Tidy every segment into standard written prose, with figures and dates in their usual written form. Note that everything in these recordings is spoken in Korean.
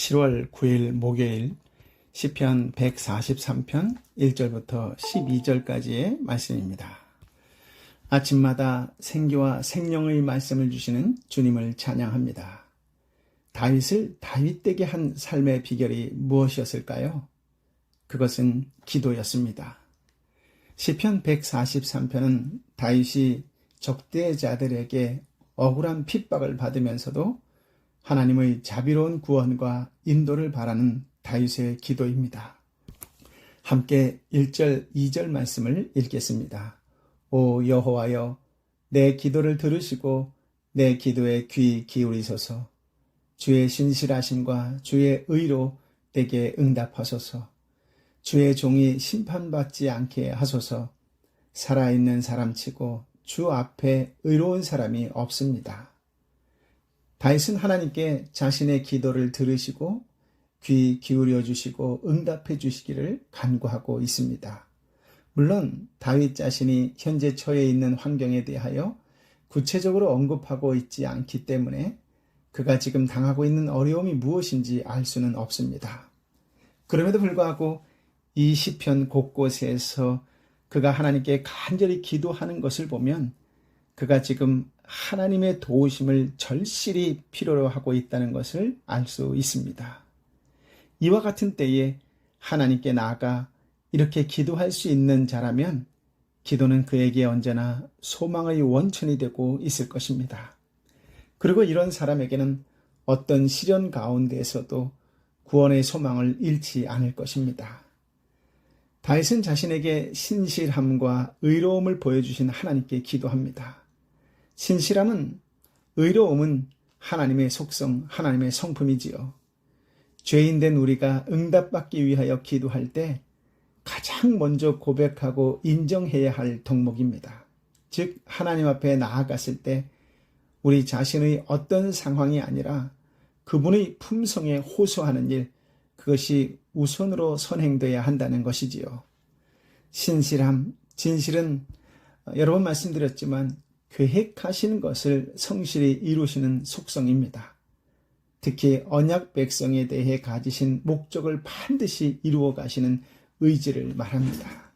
7월 9일 목요일 시편 143편 1절부터 12절까지의 말씀입니다. 아침마다 생기와 생명의 말씀을 주시는 주님을 찬양합니다. 다윗을 다윗되게 한 삶의 비결이 무엇이었을까요? 그것은 기도였습니다. 시편 143편은 다윗이 적대자들에게 억울한 핍박을 받으면서도 하나님의 자비로운 구원과 인도를 바라는 다윗의 기도입니다. 함께 1절, 2절 말씀을 읽겠습니다. 오 여호와여, 내 기도를 들으시고 내 기도에 귀 기울이소서. 주의 신실하심과 주의 의로 내게 응답하소서. 주의 종이 심판받지 않게 하소서. 살아있는 사람치고 주 앞에 의로운 사람이 없습니다. 다윗은 하나님께 자신의 기도를 들으시고 귀 기울여 주시고 응답해 주시기를 간구하고 있습니다. 물론 다윗 자신이 현재 처해 있는 환경에 대하여 구체적으로 언급하고 있지 않기 때문에 그가 지금 당하고 있는 어려움이 무엇인지 알 수는 없습니다. 그럼에도 불구하고 이 시편 곳곳에서 그가 하나님께 간절히 기도하는 것을 보면 그가 지금 하나님의 도우심을 절실히 필요로 하고 있다는 것을 알 수 있습니다. 이와 같은 때에 하나님께 나아가 이렇게 기도할 수 있는 자라면 기도는 그에게 언제나 소망의 원천이 되고 있을 것입니다. 그리고 이런 사람에게는 어떤 시련 가운데에서도 구원의 소망을 잃지 않을 것입니다. 다윗은 자신에게 신실함과 의로움을 보여주신 하나님께 기도합니다. 신실함은, 의로움은 하나님의 속성, 하나님의 성품이지요. 죄인된 우리가 응답받기 위하여 기도할 때 가장 먼저 고백하고 인정해야 할 덕목입니다. 즉 하나님 앞에 나아갔을 때 우리 자신의 어떤 상황이 아니라 그분의 품성에 호소하는 일, 그것이 우선으로 선행되어야 한다는 것이지요. 신실함, 진실은 여러 번 말씀드렸지만 계획하신 것을 성실히 이루시는 속성입니다. 특히 언약 백성에 대해 가지신 목적을 반드시 이루어 가시는 의지를 말합니다.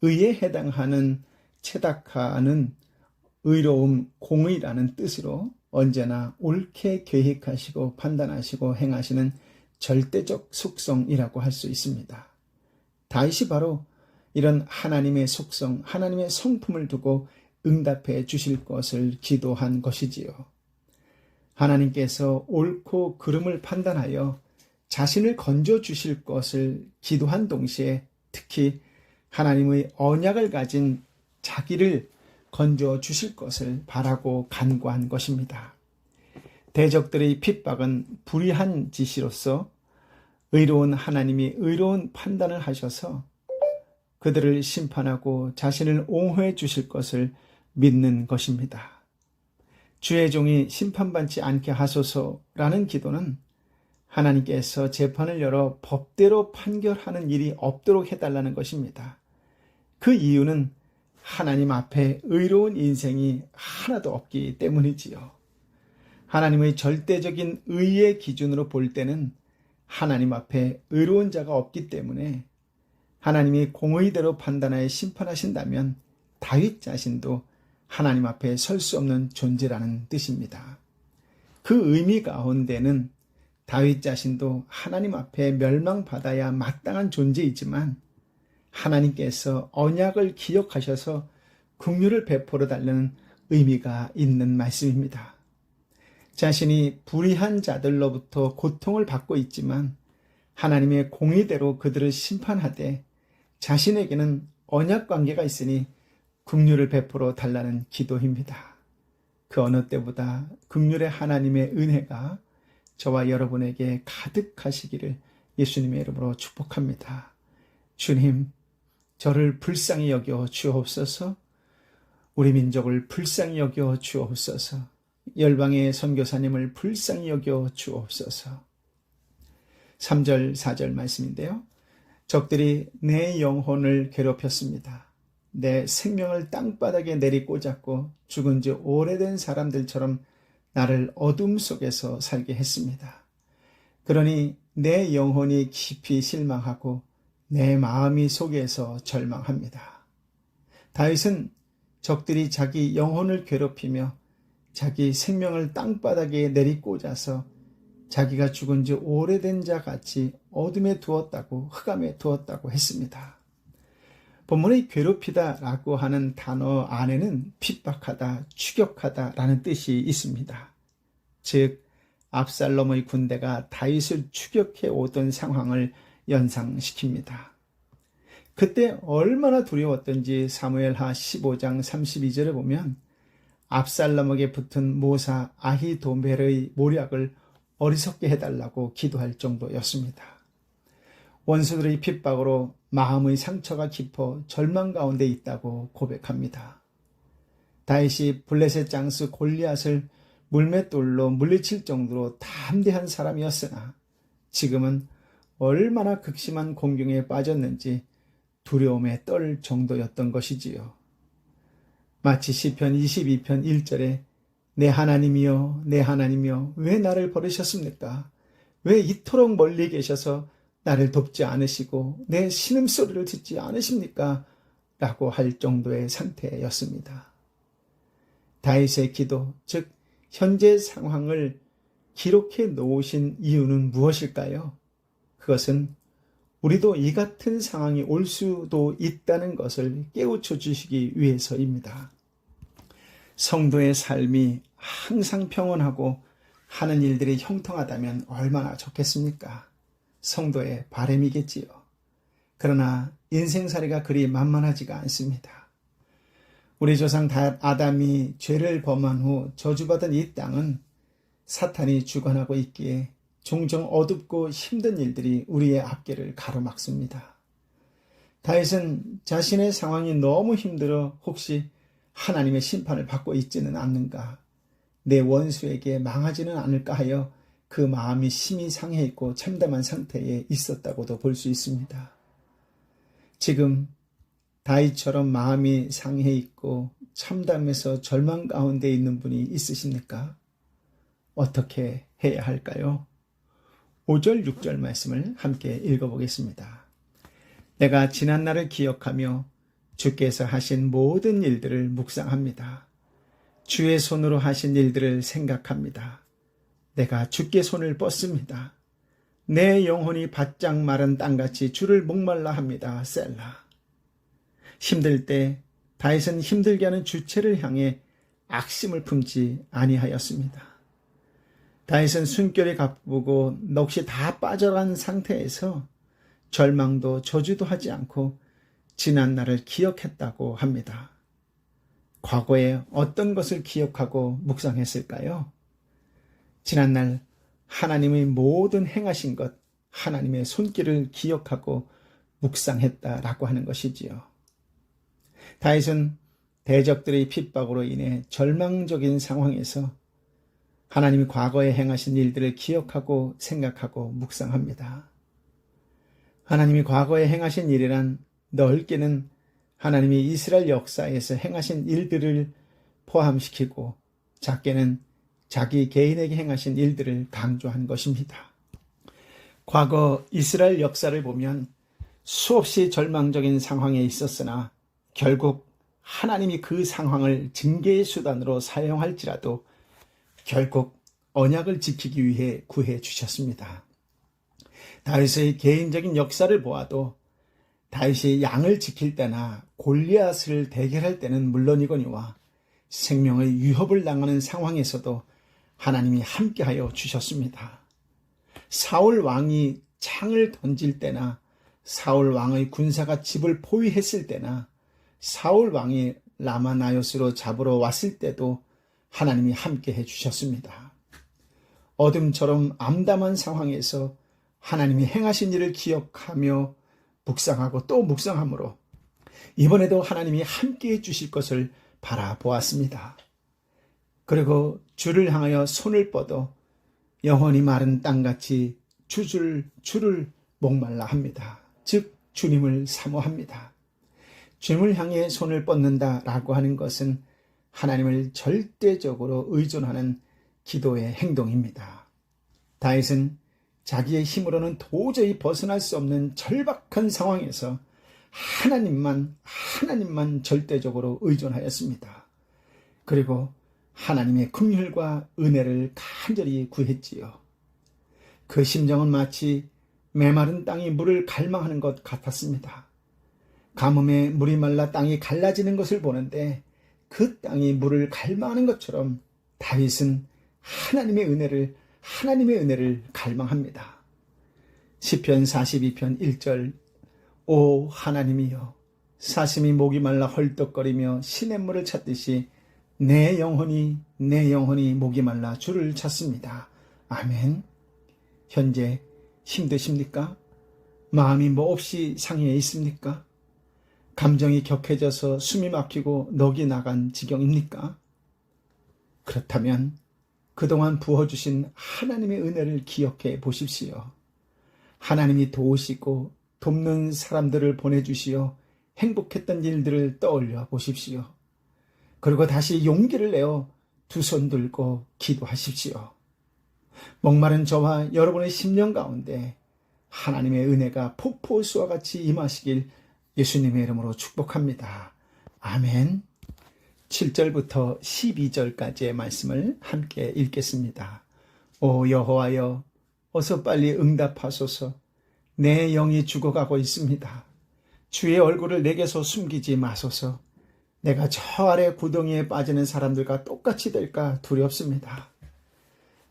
의에 해당하는 체다카는 의로움, 공의라는 뜻으로 언제나 옳게 계획하시고 판단하시고 행하시는 절대적 속성이라고 할 수 있습니다. 다윗이 바로 이런 하나님의 속성, 하나님의 성품을 두고 응답해 주실 것을 기도한 것이지요. 하나님께서 옳고 그름을 판단하여 자신을 건져 주실 것을 기도한 동시에 특히 하나님의 언약을 가진 자기를 건져 주실 것을 바라고 간구한 것입니다. 대적들의 핍박은 불의한 짓이로서 의로운 하나님이 의로운 판단을 하셔서 그들을 심판하고 자신을 옹호해 주실 것을 믿는 것입니다. 주의 종이 심판받지 않게 하소서라는 기도는 하나님께서 재판을 열어 법대로 판결하는 일이 없도록 해달라는 것입니다. 그 이유는 하나님 앞에 의로운 인생이 하나도 없기 때문이지요. 하나님의 절대적인 의의 기준으로 볼 때는 하나님 앞에 의로운 자가 없기 때문에 하나님이 공의대로 판단하여 심판하신다면 다윗 자신도 하나님 앞에 설 수 없는 존재라는 뜻입니다. 그 의미 가운데는 다윗 자신도 하나님 앞에 멸망받아야 마땅한 존재이지만 하나님께서 언약을 기억하셔서 긍휼을 베풀어 달라는 의미가 있는 말씀입니다. 자신이 불의한 자들로부터 고통을 받고 있지만 하나님의 공의대로 그들을 심판하되 자신에게는 언약 관계가 있으니 긍휼을 베풀어 달라는 기도입니다. 그 어느 때보다 긍휼의 하나님의 은혜가 저와 여러분에게 가득하시기를 예수님의 이름으로 축복합니다. 주님, 저를 불쌍히 여겨 주옵소서. 우리 민족을 불쌍히 여겨 주옵소서. 열방의 선교사님을 불쌍히 여겨 주옵소서. 3절, 4절 말씀인데요. 적들이 내 영혼을 괴롭혔습니다. 내 생명을 땅바닥에 내리꽂았고 죽은 지 오래된 사람들처럼 나를 어둠 속에서 살게 했습니다. 그러니 내 영혼이 깊이 실망하고 내 마음이 속에서 절망합니다. 다윗은 적들이 자기 영혼을 괴롭히며 자기 생명을 땅바닥에 내리꽂아서 자기가 죽은 지 오래된 자 같이 어둠에 두었다고, 흑암에 두었다고 했습니다. 본문의 괴롭히다 라고 하는 단어 안에는 핍박하다, 추격하다 라는 뜻이 있습니다. 즉 압살롬의 군대가 다윗을 추격해 오던 상황을 연상시킵니다. 그때 얼마나 두려웠던지 사무엘하 15장 32절에 보면 압살롬에게 붙은 모사 아히도멜의 모략을 어리석게 해달라고 기도할 정도였습니다. 원수들의 핍박으로 마음의 상처가 깊어 절망 가운데 있다고 고백합니다. 다윗이 블레셋 장수 골리앗을 물맷돌로 물리칠 정도로 담대한 사람이었으나 지금은 얼마나 극심한 공경에 빠졌는지 두려움에 떨 정도였던 것이지요. 마치 시편 22편 1절에 내 하나님이여 내 하나님이여 왜 나를 버리셨습니까? 왜 이토록 멀리 계셔서 나를 돕지 않으시고 내 신음소리를 듣지 않으십니까? 라고 할 정도의 상태였습니다. 다윗의 기도, 즉 현재 상황을 기록해 놓으신 이유는 무엇일까요? 그것은 우리도 이 같은 상황이 올 수도 있다는 것을 깨우쳐 주시기 위해서입니다. 성도의 삶이 항상 평온하고 하는 일들이 형통하다면 얼마나 좋겠습니까? 성도의 바람이겠지요. 그러나 인생살이가 그리 만만하지가 않습니다. 우리 조상 아담이 죄를 범한 후 저주받은 이 땅은 사탄이 주관하고 있기에 종종 어둡고 힘든 일들이 우리의 앞길을 가로막습니다. 다윗은 자신의 상황이 너무 힘들어 혹시 하나님의 심판을 받고 있지는 않는가, 내 원수에게 망하지는 않을까 하여 그 마음이 심히 상해 있고 참담한 상태에 있었다고도 볼 수 있습니다. 지금 다윗처럼 마음이 상해 있고 참담해서 절망 가운데 있는 분이 있으십니까? 어떻게 해야 할까요? 5절, 6절 말씀을 함께 읽어보겠습니다. 내가 지난 날을 기억하며 주께서 하신 모든 일들을 묵상합니다. 주의 손으로 하신 일들을 생각합니다. 내가 주께 손을 뻗습니다. 내 영혼이 바짝 마른 땅같이 주를 목말라 합니다. 셀라. 힘들 때 다윗은 힘들게 하는 주체를 향해 악심을 품지 아니하였습니다. 다윗은 숨결이 가쁘고 넋이 다 빠져간 상태에서 절망도 저주도 하지 않고 지난 날을 기억했다고 합니다. 과거에 어떤 것을 기억하고 묵상했을까요? 지난날 하나님의 모든 행하신 것, 하나님의 손길을 기억하고 묵상했다라고 하는 것이지요. 다윗은 대적들의 핍박으로 인해 절망적인 상황에서 하나님이 과거에 행하신 일들을 기억하고 생각하고 묵상합니다. 하나님이 과거에 행하신 일이란 넓게는 하나님이 이스라엘 역사에서 행하신 일들을 포함시키고 작게는 자기 개인에게 행하신 일들을 강조한 것입니다. 과거 이스라엘 역사를 보면 수없이 절망적인 상황에 있었으나 결국 하나님이 그 상황을 징계의 수단으로 사용할지라도 결국 언약을 지키기 위해 구해 주셨습니다. 다윗의 개인적인 역사를 보아도 다윗이 양을 지킬 때나 골리앗을 대결할 때는 물론이거니와 생명의 위협을 당하는 상황에서도 하나님이 함께하여 주셨습니다. 사울 왕이 창을 던질 때나 사울 왕의 군사가 집을 포위했을 때나 사울 왕이 라마나요스로 잡으러 왔을 때도 하나님이 함께해 주셨습니다. 어둠처럼 암담한 상황에서 하나님이 행하신 일을 기억하며 묵상하고 또 묵상함으로 이번에도 하나님이 함께해 주실 것을 바라보았습니다. 그리고 주를 향하여 손을 뻗어 영원히 마른 땅같이 주를 목말라 합니다. 즉 주님을 사모합니다. 주님을 향해 손을 뻗는다라고 하는 것은 하나님을 절대적으로 의존하는 기도의 행동입니다. 다윗은 자기의 힘으로는 도저히 벗어날 수 없는 절박한 상황에서 하나님만 절대적으로 의존하였습니다. 그리고 하나님의 긍휼과 은혜를 간절히 구했지요. 그 심정은 마치 메마른 땅이 물을 갈망하는 것 같았습니다. 가뭄에 물이 말라 땅이 갈라지는 것을 보는데 그 땅이 물을 갈망하는 것처럼 다윗은 하나님의 은혜를 갈망합니다. 시편 42편 1절 오 하나님이여 사슴이 목이 말라 헐떡거리며 시냇물을 찾듯이 내 영혼이 목이 말라 주를 찾습니다. 아멘. 현재 힘드십니까? 마음이 몹시 상해 있습니까? 감정이 격해져서 숨이 막히고 넋이 나간 지경입니까? 그렇다면 그동안 부어주신 하나님의 은혜를 기억해 보십시오. 하나님이 도우시고 돕는 사람들을 보내주시어 행복했던 일들을 떠올려 보십시오. 그리고 다시 용기를 내어 두 손 들고 기도하십시오. 목마른 저와 여러분의 심령 가운데 하나님의 은혜가 폭포수와 같이 임하시길 예수님의 이름으로 축복합니다. 아멘. 7절부터 12절까지의 말씀을 함께 읽겠습니다. 오 여호와여 어서 빨리 응답하소서. 내 영이 죽어가고 있습니다. 주의 얼굴을 내게서 숨기지 마소서. 내가 저 아래 구덩이에 빠지는 사람들과 똑같이 될까 두렵습니다.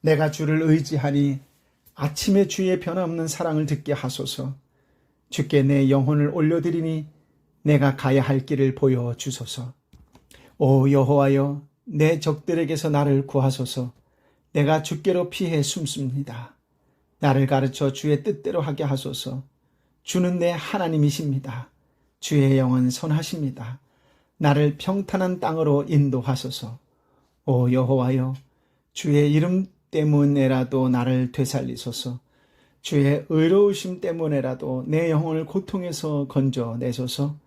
내가 주를 의지하니 아침에 주의 변함없는 사랑을 듣게 하소서. 주께 내 영혼을 올려드리니 내가 가야 할 길을 보여주소서. 오 여호와여 내 적들에게서 나를 구하소서. 내가 주께로 피해 숨습니다. 나를 가르쳐 주의 뜻대로 하게 하소서. 주는 내 하나님이십니다. 주의 영은 선하십니다. 나를 평탄한 땅으로 인도하소서. 오 여호와여 주의 이름 때문에라도 나를 되살리소서. 주의 의로우심 때문에라도 내 영혼을 고통에서 건져내소서.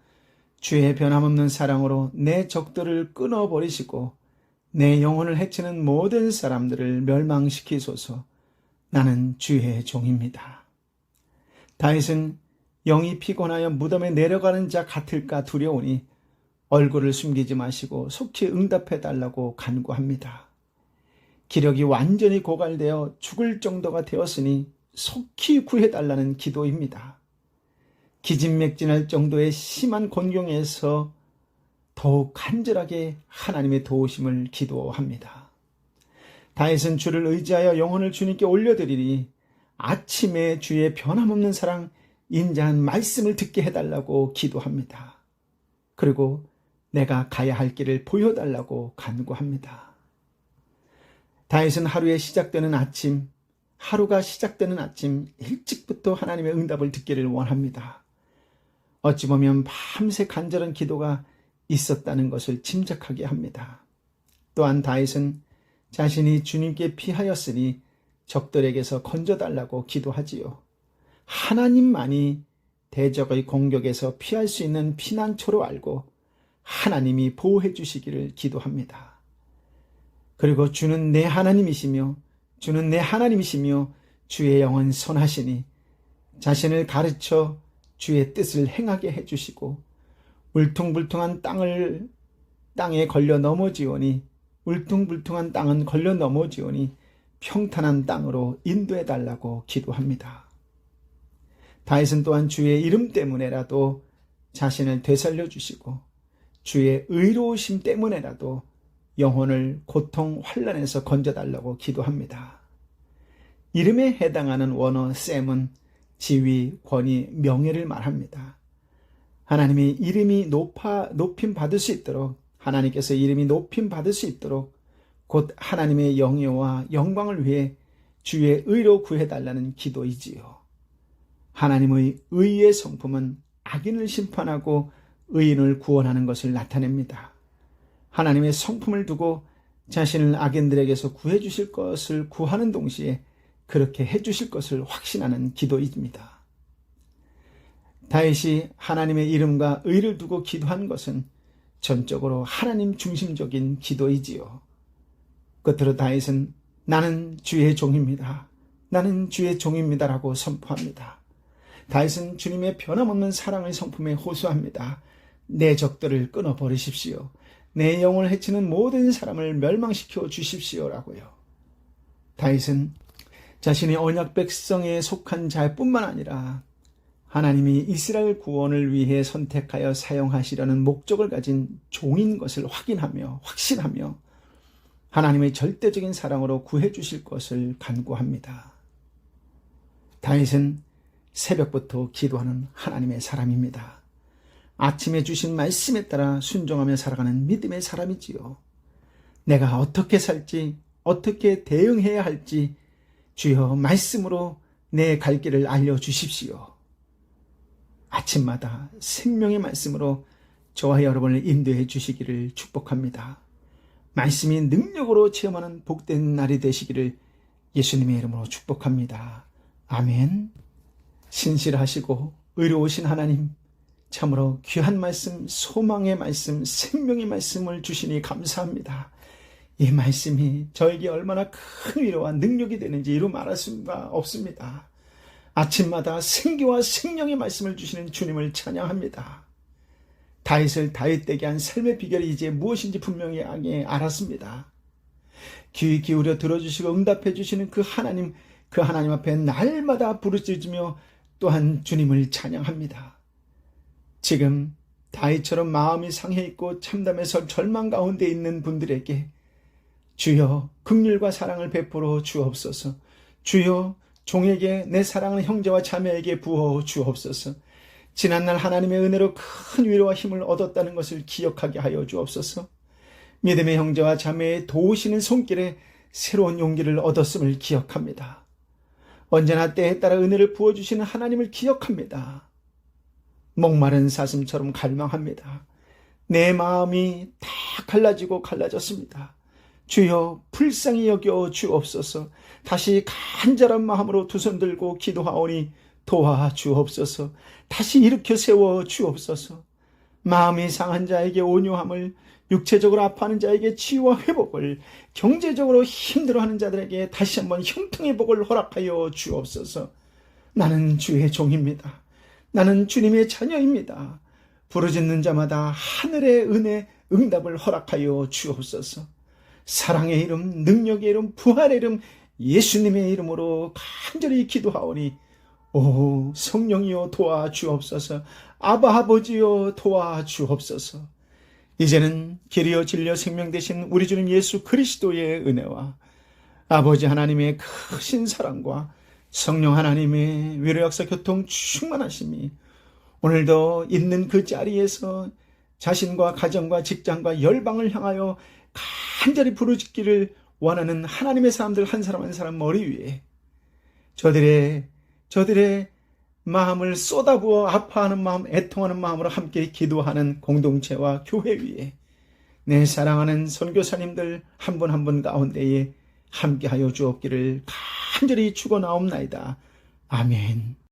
주의 변함없는 사랑으로 내 적들을 끊어버리시고 내 영혼을 해치는 모든 사람들을 멸망시키소서. 나는 주의 종입니다. 다윗은 영이 피곤하여 무덤에 내려가는 자 같을까 두려우니 얼굴을 숨기지 마시고 속히 응답해달라고 간구합니다. 기력이 완전히 고갈되어 죽을 정도가 되었으니 속히 구해달라는 기도입니다. 기진맥진할 정도의 심한 곤경에서 더욱 간절하게 하나님의 도우심을 기도합니다. 다윗은 주를 의지하여 영혼을 주님께 올려드리니 아침에 주의 변함없는 사랑 인자한 말씀을 듣게 해달라고 기도합니다. 그리고 내가 가야 할 길을 보여달라고 간구합니다. 다윗은 하루가 시작되는 아침 일찍부터 하나님의 응답을 듣기를 원합니다. 어찌 보면 밤새 간절한 기도가 있었다는 것을 짐작하게 합니다. 또한 다윗은 자신이 주님께 피하였으니 적들에게서 건져달라고 기도하지요. 하나님만이 대적의 공격에서 피할 수 있는 피난처로 알고 하나님이 보호해 주시기를 기도합니다. 그리고 주는 내 하나님이시며 주의 영은 선하시니 자신을 가르쳐 주의 뜻을 행하게 해주시고 울퉁불퉁한 땅에 걸려 넘어지오니 평탄한 땅으로 인도해달라고 기도합니다. 다윗은 또한 주의 이름 때문에라도 자신을 되살려 주시고 주의 의로우심 때문에라도 영혼을 고통 환난에서 건져달라고 기도합니다. 이름에 해당하는 원어 셈은 지위, 권위, 명예를 말합니다. 하나님이 이름이 높임 받을 수 있도록 하나님께서 이름이 높임 받을 수 있도록 곧 하나님의 영예와 영광을 위해 주의 의로 구해달라는 기도이지요. 하나님의 의의 성품은 악인을 심판하고 의인을 구원하는 것을 나타냅니다. 하나님의 성품을 두고 자신을 악인들에게서 구해주실 것을 구하는 동시에 그렇게 해주실 것을 확신하는 기도입니다. 다윗이 하나님의 이름과 의를 두고 기도한 것은 전적으로 하나님 중심적인 기도이지요. 끝으로 다윗은 나는 주의 종입니다. 나는 주의 종입니다라고 선포합니다. 다윗은 주님의 변함없는 사랑을 성품에 호소합니다. 내 적들을 끊어버리십시오. 내 영혼을 해치는 모든 사람을 멸망시켜 주십시오라고요. 다윗은 자신의 언약 백성에 속한 자뿐만 아니라 하나님이 이스라엘 구원을 위해 선택하여 사용하시려는 목적을 가진 종인 것을 확인하며 확신하며 하나님의 절대적인 사랑으로 구해 주실 것을 간구합니다. 다윗은 새벽부터 기도하는 하나님의 사람입니다. 아침에 주신 말씀에 따라 순종하며 살아가는 믿음의 사람이지요. 내가 어떻게 살지, 어떻게 대응해야 할지 주여 말씀으로 내 갈 길을 알려주십시오. 아침마다 생명의 말씀으로 저와 여러분을 인도해 주시기를 축복합니다. 말씀이 능력으로 체험하는 복된 날이 되시기를 예수님의 이름으로 축복합니다. 아멘. 신실하시고 의로우신 하나님, 참으로 귀한 말씀, 소망의 말씀, 생명의 말씀을 주시니 감사합니다. 이 말씀이 저에게 얼마나 큰 위로와 능력이 되는지 이루 말할 수가 없습니다. 아침마다 생기와 생명의 말씀을 주시는 주님을 찬양합니다. 다윗을 다윗되게 한 삶의 비결이 이제 무엇인지 분명히 알았습니다. 귀 기울여 들어주시고 응답해 주시는 그 하나님 앞에 날마다 부르짖으며 또한 주님을 찬양합니다. 지금 다윗처럼 마음이 상해 있고 참담해서 절망 가운데 있는 분들에게 주여 긍휼과 사랑을 베풀어 주옵소서. 주여 종에게 내 사랑하는 형제와 자매에게 부어 주옵소서. 지난날 하나님의 은혜로 큰 위로와 힘을 얻었다는 것을 기억하게 하여 주옵소서. 믿음의 형제와 자매의 도우시는 손길에 새로운 용기를 얻었음을 기억합니다. 언제나 때에 따라 은혜를 부어주시는 하나님을 기억합니다. 목마른 사슴처럼 갈망합니다. 내 마음이 다 갈라졌습니다. 주여 불쌍히 여겨 주옵소서. 다시 간절한 마음으로 두 손 들고 기도하오니 도와 주옵소서. 다시 일으켜 세워 주옵소서. 마음이 상한 자에게 온유함을, 육체적으로 아파하는 자에게 치유와 회복을, 경제적으로 힘들어하는 자들에게 다시 한번 형통의 복을 허락하여 주옵소서. 나는 주의 종입니다. 나는 주님의 자녀입니다. 부르짖는 자마다 하늘의 은혜, 응답을 허락하여 주옵소서. 사랑의 이름, 능력의 이름, 부활의 이름, 예수님의 이름으로 간절히 기도하오니 오 성령이여 도와주옵소서. 아바 아버지여 도와주옵소서. 이제는 길이요 진리요 생명 되신 우리 주님 예수 그리스도의 은혜와 아버지 하나님의 크신 사랑과 성령 하나님의 위로 역사 교통 충만하심이 오늘도 있는 그 자리에서 자신과 가정과 직장과 열방을 향하여 간절히 부르짖기를 원하는 하나님의 사람들 한 사람 한 사람 머리 위에 저들의 마음을 쏟아부어 아파하는 마음, 애통하는 마음으로 함께 기도하는 공동체와 교회 위에 내 사랑하는 선교사님들 한 분 한 분 가운데에 함께하여 주옵기를 간절히 축원하옵나이다. 아멘.